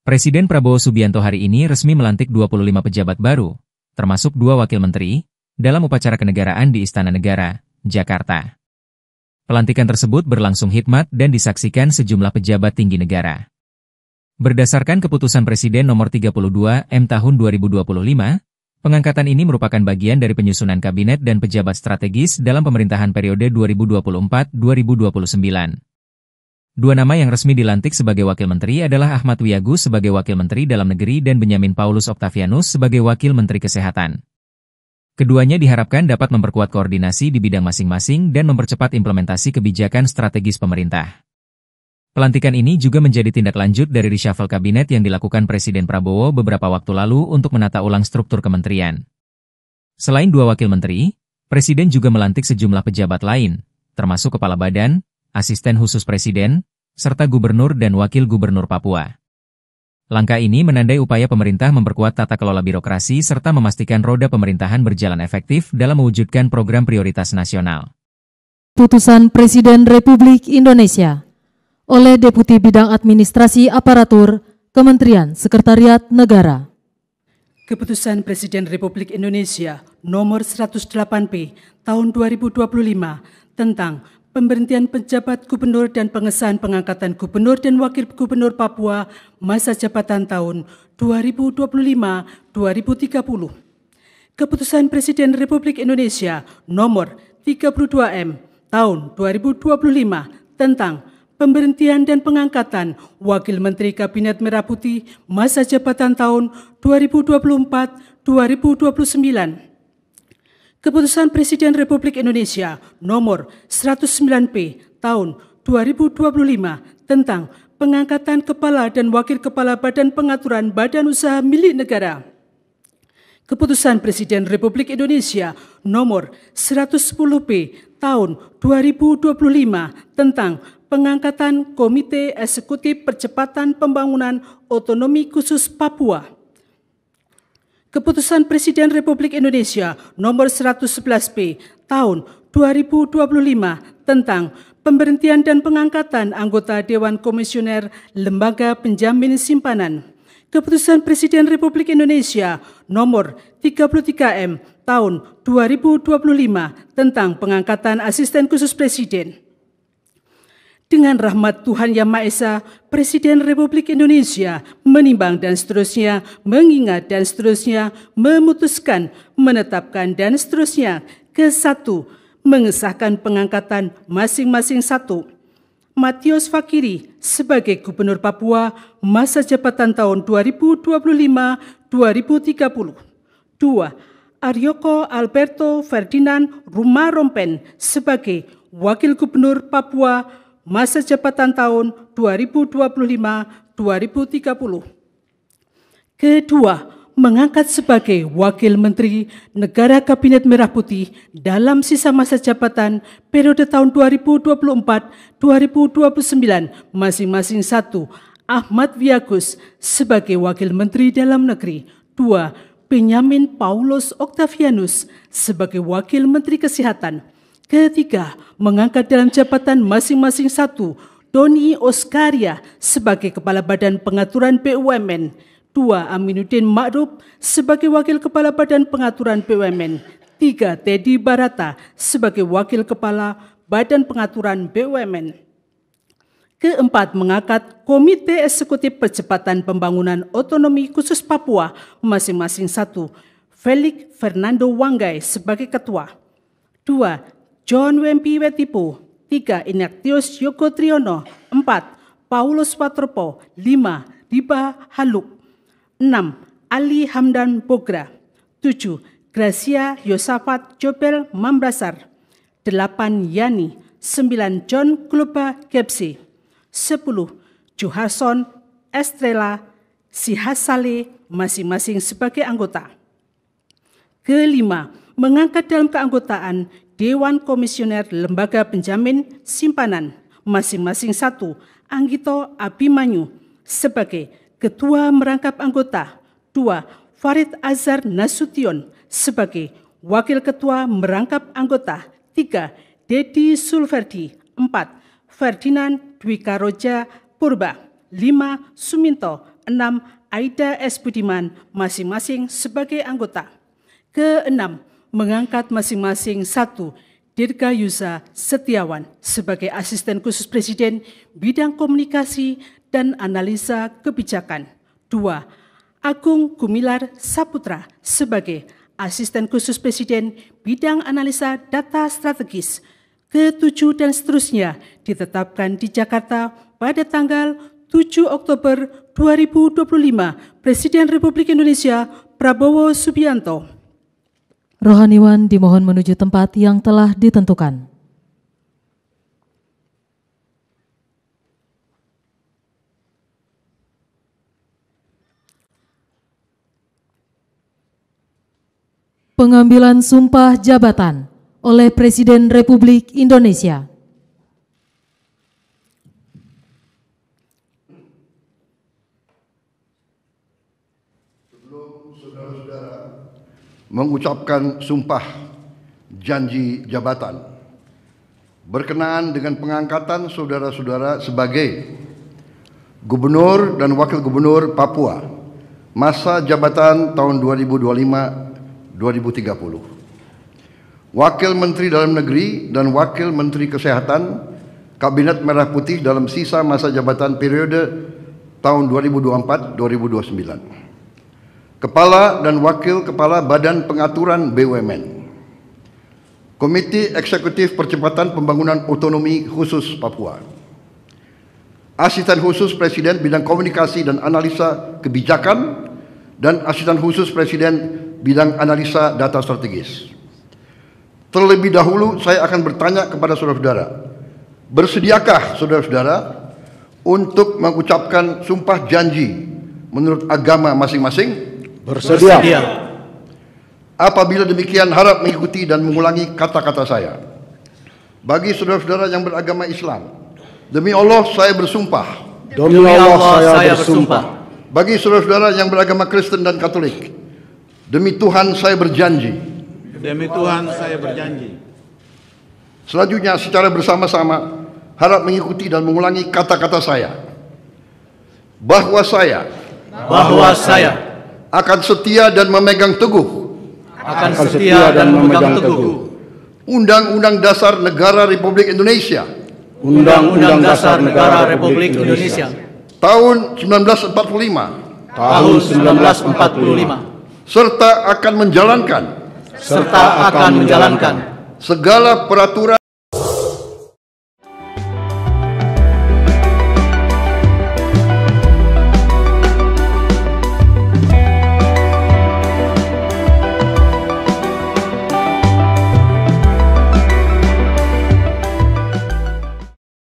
Presiden Prabowo Subianto hari ini resmi melantik 25 pejabat baru, termasuk 2 wakil menteri, dalam upacara kenegaraan di Istana Negara, Jakarta. Pelantikan tersebut berlangsung hikmat dan disaksikan sejumlah pejabat tinggi negara. Berdasarkan keputusan Presiden nomor 32 M tahun 2025, pengangkatan ini merupakan bagian dari penyusunan kabinet dan pejabat strategis dalam pemerintahan periode 2024-2029. 2 nama yang resmi dilantik sebagai wakil menteri adalah Ahmad Wiyagus sebagai wakil menteri Dalam Negeri dan Benyamin Paulus Octavianus sebagai wakil menteri Kesehatan. Keduanya diharapkan dapat memperkuat koordinasi di bidang masing-masing dan mempercepat implementasi kebijakan strategis pemerintah. Pelantikan ini juga menjadi tindak lanjut dari reshuffle kabinet yang dilakukan Presiden Prabowo beberapa waktu lalu untuk menata ulang struktur kementerian. Selain 2 wakil menteri, Presiden juga melantik sejumlah pejabat lain, termasuk Kepala Badan, Asisten Khusus Presiden, serta Gubernur dan Wakil Gubernur Papua. Langkah ini menandai upaya pemerintah memperkuat tata kelola birokrasi serta memastikan roda pemerintahan berjalan efektif dalam mewujudkan program prioritas nasional. Putusan Presiden Republik Indonesia oleh Deputi Bidang Administrasi Aparatur Kementerian Sekretariat Negara. Keputusan Presiden Republik Indonesia nomor 108P tahun 2025 tentang pemberhentian penjabat gubernur dan pengesahan pengangkatan gubernur dan wakil gubernur Papua masa jabatan tahun 2025-2030. Keputusan Presiden Republik Indonesia nomor 32M tahun 2025 tentang pemberhentian dan pengangkatan Wakil Menteri Kabinet Merah Putih masa jabatan tahun 2024-2029. Keputusan Presiden Republik Indonesia nomor 109P tahun 2025 tentang pengangkatan kepala dan wakil kepala Badan Pengaturan Badan Usaha Milik Negara. Keputusan Presiden Republik Indonesia nomor 110P tahun 2025 tentang pengangkatan Komite Eksekutif Percepatan Pembangunan Otonomi Khusus Papua. Keputusan Presiden Republik Indonesia nomor 111P tahun 2025 tentang pemberhentian dan pengangkatan anggota Dewan Komisioner Lembaga Penjamin Simpanan. Keputusan Presiden Republik Indonesia nomor 33M tahun 2025 tentang pengangkatan Asisten Khusus Presiden. Dengan rahmat Tuhan Yang Maha Esa, Presiden Republik Indonesia menimbang dan seterusnya, mengingat dan seterusnya, memutuskan, menetapkan dan seterusnya. Ke-1, mengesahkan pengangkatan masing-masing 1. Matius Fakiri sebagai Gubernur Papua masa jabatan tahun 2025-2030. 2. Aryoko Alberto Ferdinand Rumah-Rompen sebagai Wakil Gubernur Papua masa jabatan tahun 2025-2030. Kedua, mengangkat sebagai Wakil Menteri Negara Kabinet Merah Putih dalam sisa masa jabatan periode tahun 2024-2029 masing-masing 1. Ahmad Wiyagus sebagai Wakil Menteri Dalam Negeri. 2. Benyamin Paulus Octavianus sebagai Wakil Menteri Kesehatan. Ketiga, mengangkat dalam jabatan masing-masing 1. Doni Oskaria sebagai Kepala Badan Pengaturan BUMN. 2. Aminuddin Ma'ruf sebagai Wakil Kepala Badan Pengaturan BUMN. 3. Teddy Barata sebagai Wakil Kepala Badan Pengaturan BUMN. Keempat, mengangkat Komite Eksekutif Percepatan Pembangunan Otonomi Khusus Papua masing-masing 1. Felix Fernando Wanggai sebagai Ketua. 2. John Wempi Wetipo. 3. Ignatius Yoko Triono. 4. Paulus Watropo. 5. Riba Haluk. 6. Ali Hamdan Bogra. 7. Gracia Yosafat Jobel Mambrasar. 8. Yani. 9. John Globa Gepsi. 10. Johansson Estrella Sihasale masing-masing sebagai anggota. Kelima, mengangkat dalam keanggotaan Dewan Komisioner Lembaga Penjamin Simpanan masing-masing 1. Anggito Abimanyu sebagai Ketua Merangkap Anggota. 2. Farid Azhar Nasution sebagai Wakil Ketua Merangkap Anggota. 3. Dedi Sulverdi. 4. Ferdinand Dwika Roja Purba. 5. Suminto 6. Aida S. Budiman, masing-masing sebagai anggota. Ke-6. Mengangkat masing-masing 1. Dirgayusa Setiawan sebagai Asisten Khusus Presiden Bidang Komunikasi dan Analisa Kebijakan. 2. Agung Gumilar Saputra sebagai Asisten Khusus Presiden Bidang Analisa Data Strategis. Ke-7 dan seterusnya ditetapkan di Jakarta pada tanggal 7 Oktober 2025, Presiden Republik Indonesia Prabowo Subianto. Rohaniwan dimohon menuju tempat yang telah ditentukan. Pengambilan sumpah jabatan oleh Presiden Republik Indonesia. Sebelum saudara-saudara mengucapkan sumpah janji jabatan berkenaan dengan pengangkatan saudara-saudara sebagai Gubernur dan Wakil Gubernur Papua masa jabatan tahun 2025-2030, Wakil Menteri Dalam Negeri dan Wakil Menteri Kesehatan Kabinet Merah Putih dalam sisa masa jabatan periode tahun 2024-2029, Kepala dan Wakil Kepala Badan Pengaturan BUMN, Komite Eksekutif Percepatan Pembangunan Otonomi Khusus Papua, Asisten Khusus Presiden Bidang Komunikasi dan Analisa Kebijakan, dan Asisten Khusus Presiden Bidang Analisa Data Strategis. Terlebih dahulu saya akan bertanya kepada saudara-saudara, bersediakah saudara-saudara untuk mengucapkan sumpah janji menurut agama masing-masing? Bersedia. Apabila demikian, harap mengikuti dan mengulangi kata-kata saya. Bagi saudara-saudara yang beragama Islam, demi Allah saya bersumpah. Demi Allah saya bersumpah. Bagi saudara-saudara yang beragama Kristen dan Katolik, demi Tuhan saya berjanji. Demi Tuhan saya berjanji. Selanjutnya secara bersama-sama harap mengikuti dan mengulangi kata-kata saya. Bahwa saya akan setia dan memegang teguh Undang-Undang Dasar Negara Republik Indonesia Undang-Undang Dasar Negara Republik Indonesia tahun 1945 serta akan menjalankan segala peraturan